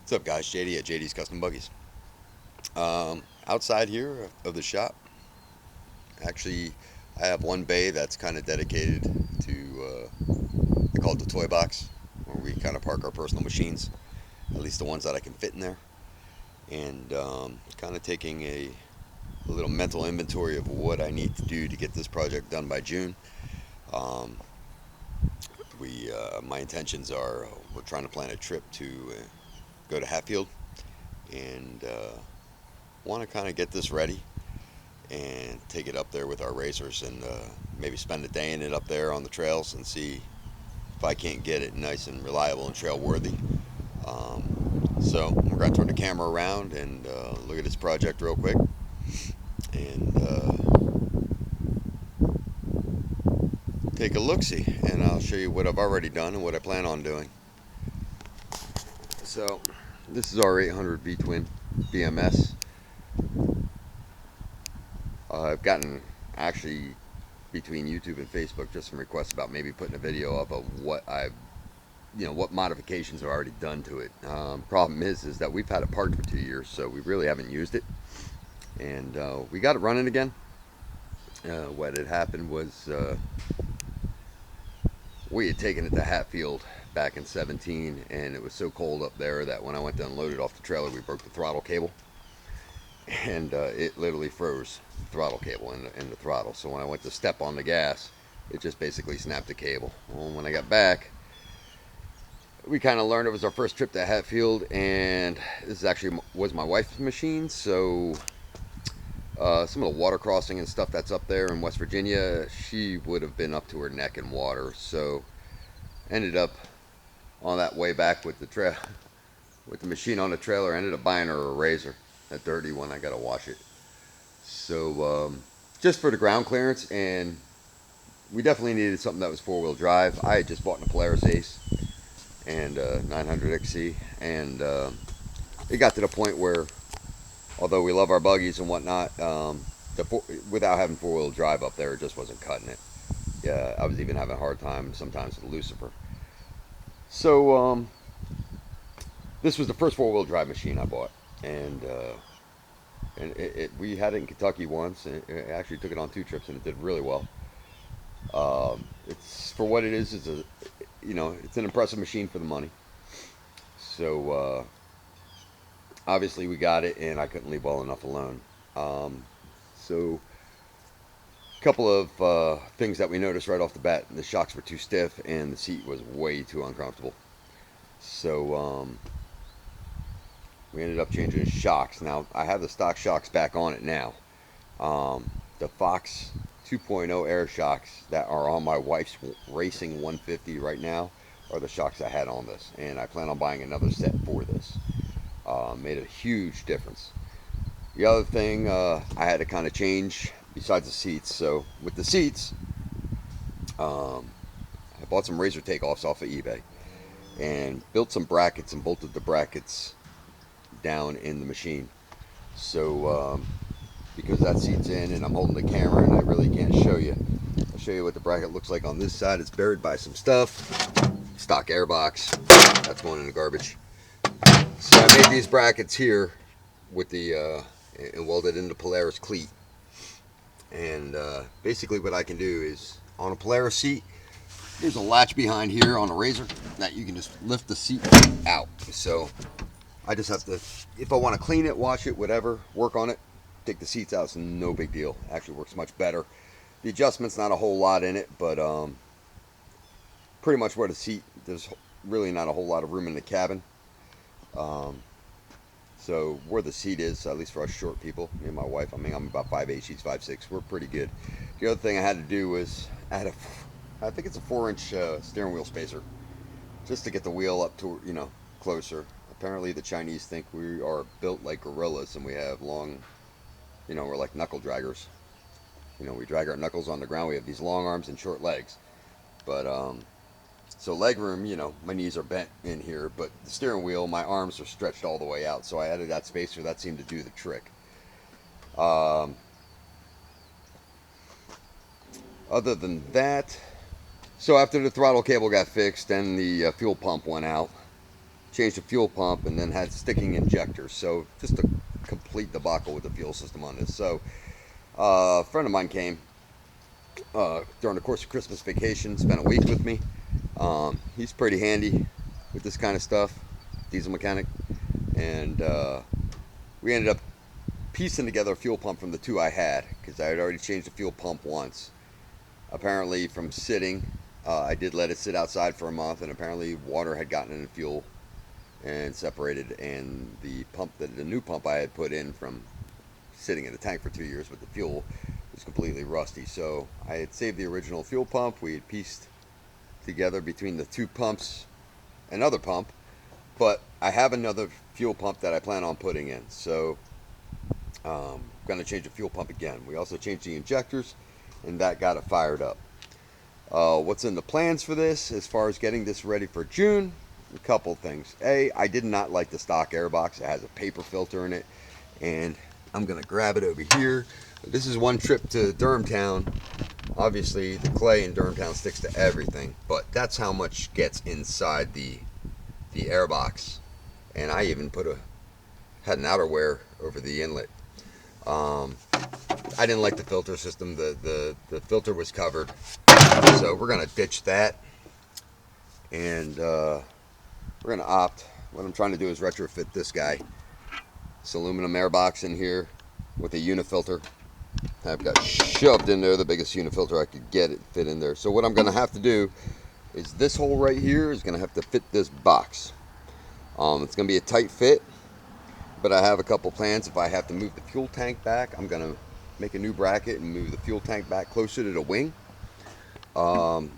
What's up, guys? JD at JD's Custom Buggies. Outside here of the shop, actually, I have one bay that's kind of dedicated to, I call it the toy box, where we kind of park our personal machines, at least the ones that I can fit in there, and kind of taking a little mental inventory of what I need to do to get this project done by June. Um, my intentions are we're trying to plan a trip to go to Hatfield and want to kind of get this ready and take it up there with our racers and maybe spend a day in it up there on the trails and see if I can't get it nice and reliable and trail worthy. So we're going to turn the camera around and look at this project real quick and take a look-see, and I'll show you what I've already done and what I plan on doing. So this is our 800 V-twin BMS. I've gotten actually between YouTube and Facebook just some requests about maybe putting a video up of what what modifications are already done to it. Problem is that we've had it parked for 2 years, so we really haven't used it, and we got it running again. What had happened was we had taken it to Hatfield back in 17, and it was so cold up there that when I went to unload it off the trailer, we broke the throttle cable, and it literally froze the throttle cable in the throttle. So when I went to step on the gas, it just basically snapped the cable. Well, when I got back, we kind of learned it was our first trip to Hatfield, and this actually was my wife's machine. So some of the water crossing and stuff that's up there in West Virginia, she would have been up to her neck in water. So ended up on that way back with the machine on the trailer. Ended up buying her a razor, a dirty one. I gotta wash it. So just for the ground clearance, and we definitely needed something that was four-wheel drive. I had just bought a Polaris Ace and 900 XC, and it got to the point where, although we love our buggies and whatnot, without having four-wheel drive up there, it just wasn't cutting it. Yeah, I was even having a hard time sometimes with Lucifer. So this was the first four-wheel drive machine I bought, and we had it in Kentucky once, and it actually took it on 2 trips, and it did really well. It's for what it is. It's an impressive machine for the money. So obviously we got it, and I couldn't leave well enough alone. So a couple of things that we noticed right off the bat: the shocks were too stiff, and the seat was way too uncomfortable. So we ended up changing the shocks. Now I have the stock shocks back on it now. The Fox 2.0 air shocks that are on my wife's racing 150 right now are the shocks I had on this, and I plan on buying another set for this. Made a huge difference. The other thing I had to kind of change besides the seats. So with the seats, I bought some razor takeoffs off of eBay and built some brackets and bolted the brackets down in the machine. So because that seat's in and I'm holding the camera and I really can't show you, I'll show you what the bracket looks like on this side. It's buried by some stuff. Stock airbox, that's going in the garbage. So I made these brackets here with and welded in the Polaris cleat. And basically what I can do is, on a Polaris seat, there's a latch behind here on a razor that you can just lift the seat out. So I just have to, if I want to clean it, wash it, whatever, work on it, take the seats out. It's no big deal. Actually works much better. The adjustment's not a whole lot in it, but pretty much where the seat, there's really not a whole lot of room in the cabin. So where the seat is, at least for us short people, me and my wife, I mean, I'm about 5'8", she's 5'6", we're pretty good. The other thing I had to do was, I think it's a 4-inch steering wheel spacer, just to get the wheel up to, closer. Apparently the Chinese think we are built like gorillas, and we have long, we're like knuckle draggers. We drag our knuckles on the ground. We have these long arms and short legs. But so leg room, my knees are bent in here, but the steering wheel, my arms are stretched all the way out. So I added that spacer. That seemed to do the trick. Other than that, so after the throttle cable got fixed and the fuel pump went out, changed the fuel pump, and then had sticking injectors. So just a complete debacle with the fuel system on this. So a friend of mine came during the course of Christmas vacation, spent a week with me. He's pretty handy with this kind of stuff, diesel mechanic, and we ended up piecing together a fuel pump from the two I had, because I had already changed the fuel pump once. Apparently from sitting, I did let it sit outside for a month, and apparently water had gotten in the fuel and separated, and the new pump I had put in from sitting in the tank for 2 years with the fuel was completely rusty. So I had saved the original fuel pump. We had pieced together between the two pumps another pump, but I have another fuel pump that I plan on putting in. So I'm going to change the fuel pump again. We also changed the injectors, and that got it fired up. What's in the plans for this as far as getting this ready for June? A couple things. I did not like the stock air box. It has a paper filter in it, and I'm going to grab it over here. This is one trip to Durhamtown. Obviously, the clay in Durhamtown sticks to everything, but that's how much gets inside the air box. And I even had an outerwear over the inlet. I didn't like the filter system. The filter was covered, so we're gonna ditch that, and we're gonna opt. What I'm trying to do is retrofit this guy. This aluminum air box in here with a unifilter. I've got shoved in there the biggest unifilter I could get it fit in there. So what I'm gonna have to do is this hole right here is gonna have to fit this box. It's gonna be a tight fit, but I have a couple plans. If I have to move the fuel tank back, I'm gonna make a new bracket and move the fuel tank back closer to the wing. And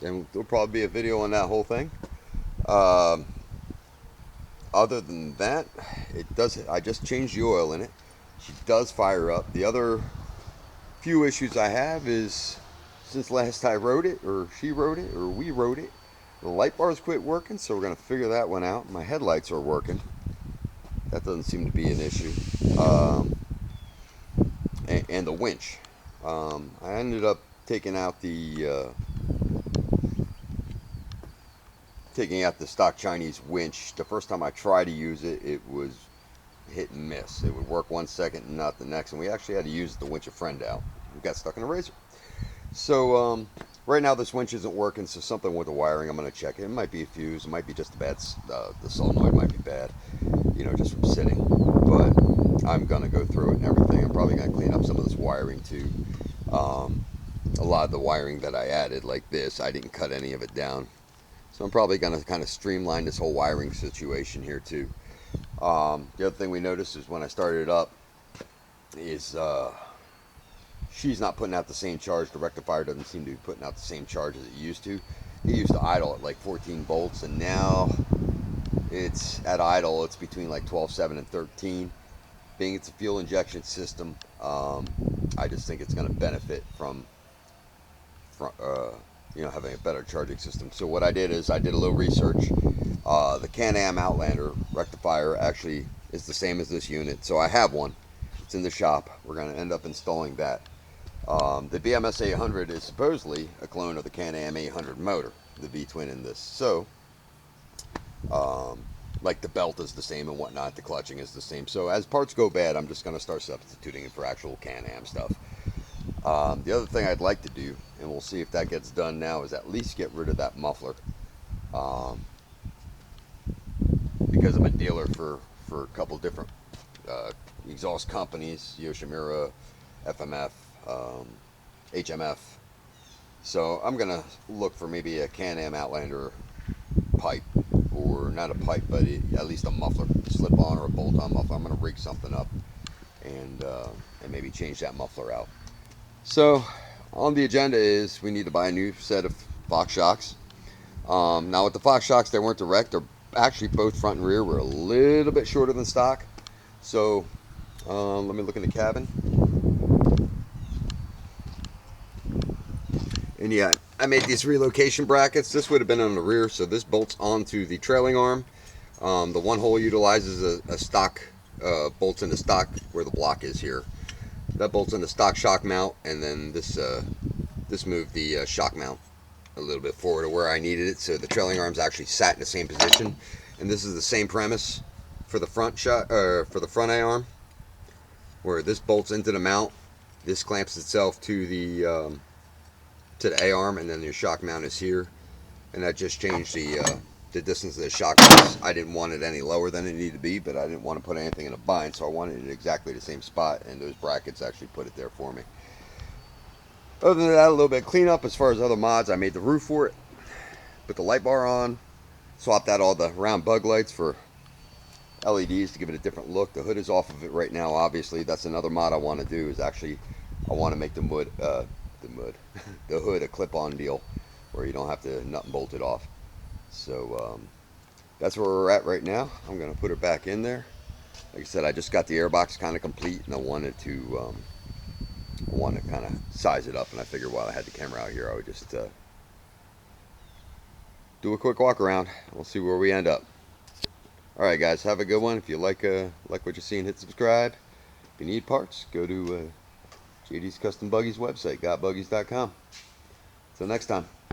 there'll probably be a video on that whole thing. Other than that, I just changed the oil in it. She does fire up. The other few issues I have is, since last I rode it, or she rode it, or we rode it, the light bars quit working, so we're going to figure that one out. My headlights are working. That doesn't seem to be an issue. And the winch. I ended up taking out the stock Chinese winch. The first time I tried to use it, it was hit and miss. It would work 1 second and not the next, and we actually had to use the winch a friend out. We got stuck in a razor. So right now this winch isn't working, so something with the wiring, I'm going to check it. It might be a fuse, it might be just a bad, the solenoid might be bad, just from sitting. But I'm going to go through it and everything. I'm probably going to clean up some of this wiring too. A lot of the wiring that I added, like this, I didn't cut any of it down. So I'm probably going to kind of streamline this whole wiring situation here too. The other thing we noticed is when I started it up is she's not putting out the same charge. The rectifier doesn't seem to be putting out the same charge as it used to. It used to idle at like 14 volts, and now it's at idle. It's between like 12.7 and 13. Being it's a fuel injection system, I just think it's going to benefit from having a better charging system. So what I did is I did a little research. The Can-Am Outlander rectifier actually is the same as this unit, so I have one. It's in the shop. We're going to end up installing that. The BMS 800 is supposedly a clone of the Can-Am 800 motor, the V-twin in this. So, like the belt is the same and whatnot, the clutching is the same. So as parts go bad, I'm just going to start substituting it for actual Can-Am stuff. The other thing I'd like to do, and we'll see if that gets done now, is at least get rid of that muffler. Because I'm a dealer for a couple different exhaust companies, Yoshimura, FMF, HMF. So I'm going to look for maybe a Can-Am Outlander pipe, or not a pipe, but at least a muffler, slip-on or a bolt-on muffler. I'm going to rig something up and maybe change that muffler out. So on the agenda is we need to buy a new set of Fox shocks. Now with the Fox shocks, they weren't direct. They're actually both front and rear were a little bit shorter than stock. So let me look in the cabin. And yeah, I made these relocation brackets. This would have been on the rear, so this bolts onto the trailing arm. The one hole utilizes a stock, bolts into stock where the block is here. That bolts into stock shock mount, and then this moved the shock mount a little bit forward to where I needed it, so the trailing arms actually sat in the same position. And this is the same premise for the front shot, or for the front A-arm, where this bolts into the mount. This clamps itself to the A-arm, and then your shock mount is here. And that just changed the distance of the shock mount. I didn't want it any lower than it needed to be, but I didn't want to put anything in a bind, so I wanted it exactly the same spot, and those brackets actually put it there for me. Other than that, a little bit of cleanup as far as other mods. I made the roof for it, put the light bar on, swapped out all the round bug lights for LEDs to give it a different look. The hood is off of it right now, obviously. That's another mod I want to do, is actually I want to make the hood a clip-on deal where you don't have to nut and bolt it off. So that's where we're at right now. I'm going to put it back in there. Like I said, I just got the airbox kind of complete, and I wanted to kind of size it up, and I figured while I had the camera out here, I would just do a quick walk around. We'll see where we end up. Alright guys, have a good one. If you like what you're seeing, hit subscribe. If you need parts, go to JD's Custom Buggies website, gotbuggies.com. Until next time.